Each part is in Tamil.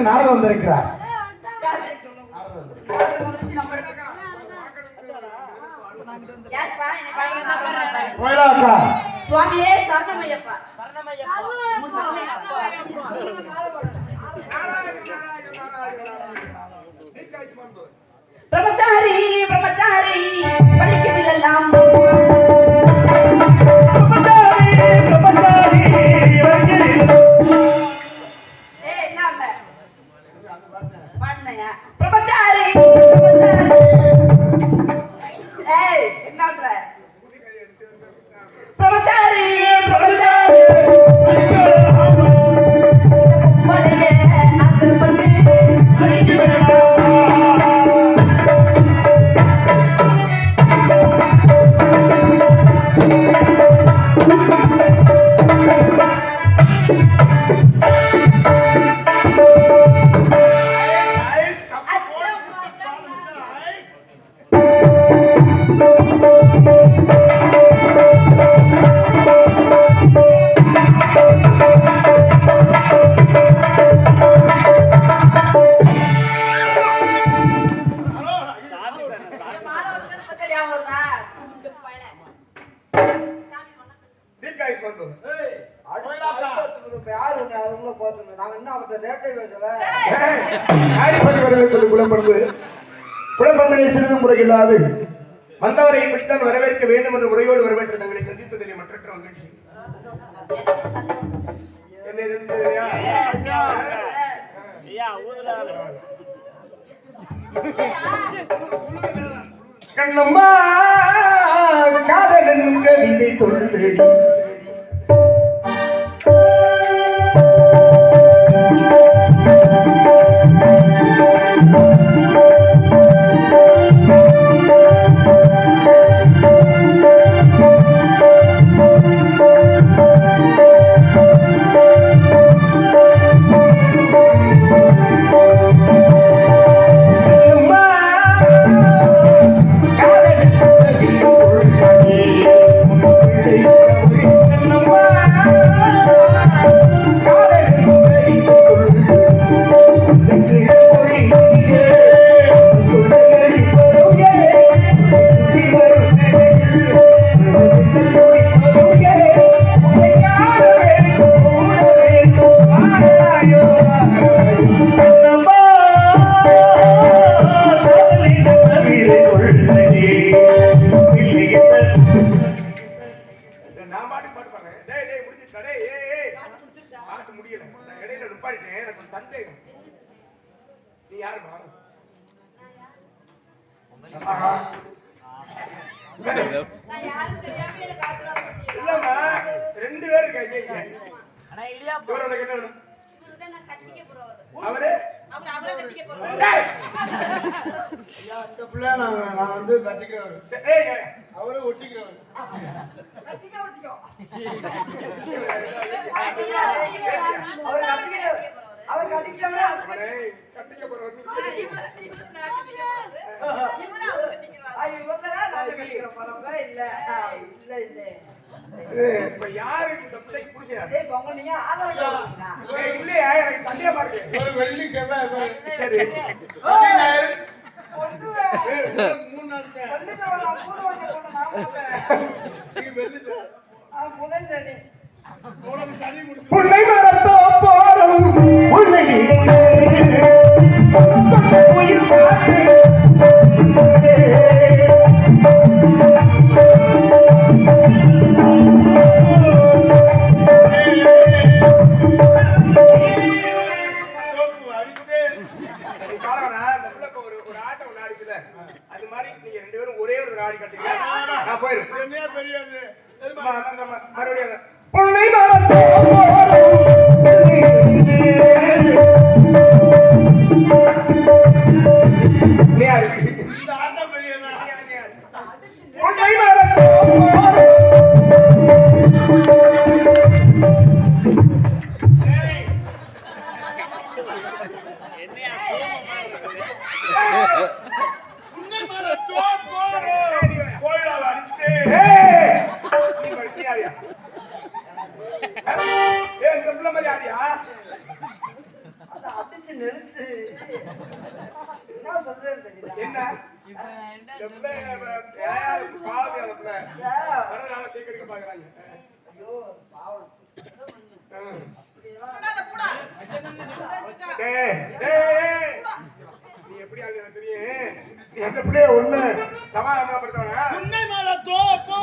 நாடகம் வந்திருக்கிறார். சுவாமியே சரணமையப்பா. பிரம்மச்சாரி பிரம்மச்சாரி படிக்கவில்லாம் குழப்பங்களை சிறிதும் முறையில்லாது வந்தவரை இப்படித்தான் வரவேற்க வேண்டும் என்று முறையோடு வரவேற்று தங்களை சந்தித்ததில் மற்ற மகிழ்ச்சி. என்ன கண்ணம்மா காதலன் கவிதை சொல்றடி ரெண்டு பேர் அவரு ஒட்டிக்கிறவர் யாரு இல்லையா எனக்கு சந்தேகமா இருக்கு. ஒரு வெள்ளி செவ்வாய் சரி புள்ளை மரத்தோ போறோம் அது மாதிரி நீங்க ரெண்டு பேரும் ஒரே ஒரு ஆடி கட்டுங்க. நான் போயிடும் மறுபடியும் புள்ளை மரத்தோ நீ எப்படி தெரியும் எந்த பிள்ளைய ஒண்ணு சமாதானப்படுத்தவனா உன்னை மேல தோப்போ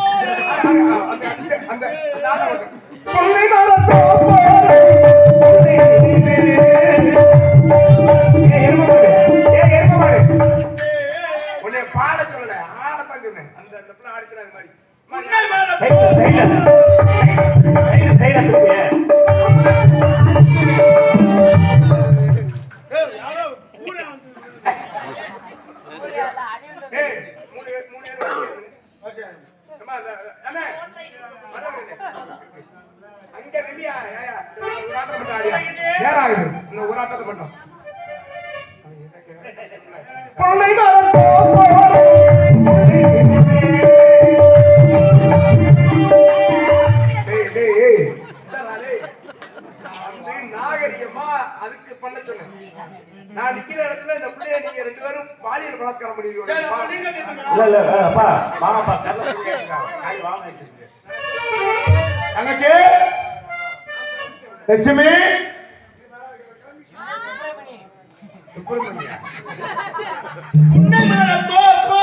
அந்த உன்னை மேல தோப்போ உன்னை பாட சொல்லல ஆடத்தான் சொன்னேன். அந்த பிள்ளை ஆடிச்சுனா அது மாதிரி உன்னை மேல ஊராட்டத்தை பண்ணோம். நாகரிகமா அதுக்கு பண்ண சொன்னேன். நான் நிக்கிற இடத்துல இந்த பிள்ளைய நீங்க ரெண்டு பேரும் பாலியல் பலாத்காரம் பண்ணிருக்கீங்க. தங்கச்சி லட்சுமி சுப்பிரமணியா உன்னை மேல தோப்போ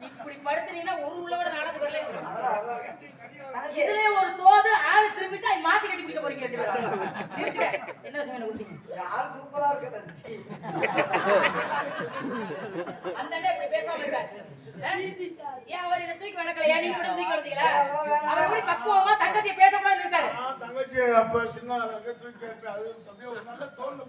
இப்படி படுத்துனீங்கன்னா ஒரு உள்ளவட நாடகம் வரல. இதுல ஒரு தோது ஆளு திரும்பிட்டா மாத்தி கட்டி பிடிக்க போறீங்க. என்ன விஷயம் ஊத்திங்க? யார் சூப்பரா இருக்கு அந்த இப்படி பேசாம இருக்காரு. ஏன் அவர் என்ன தூக்கி வளர்க்கல? ஏன் நீங்க தூக்கி வளர்த்தீங்களா? அவர் எப்படி பக்குவமா தங்கச்சியை பேசக்கூடாதுன்னு இருக்காரு. தங்கச்சி அப்ப சின்ன தூக்கி அது அப்படியே ஒரு நல்ல தோல்ல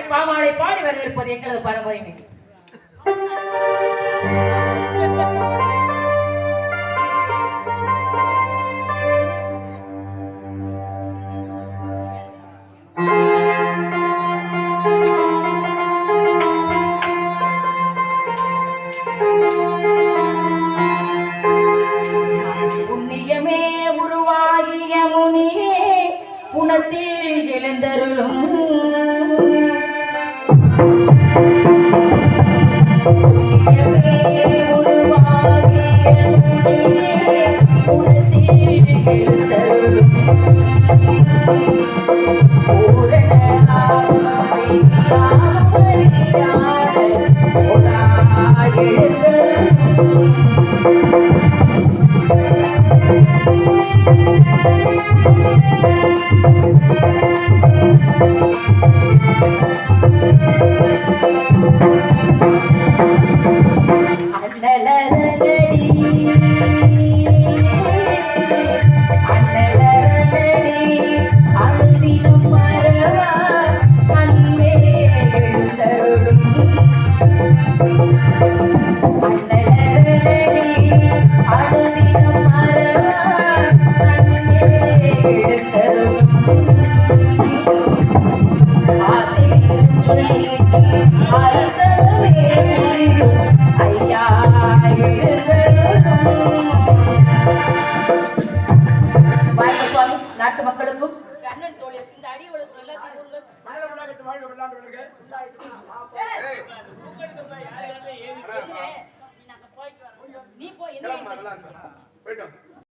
பாமாலை பாடி வர இருப்பது எங்களது பரம்பரை. புண்ணியமே உருவாகிய முனியே புனத்தில் எழுந்தருளும் நாட்டு மக்களுக்கும் கண்ணன் தோழி இந்த அடி உலகத்துல எல்லாம் நீ போய் என்ன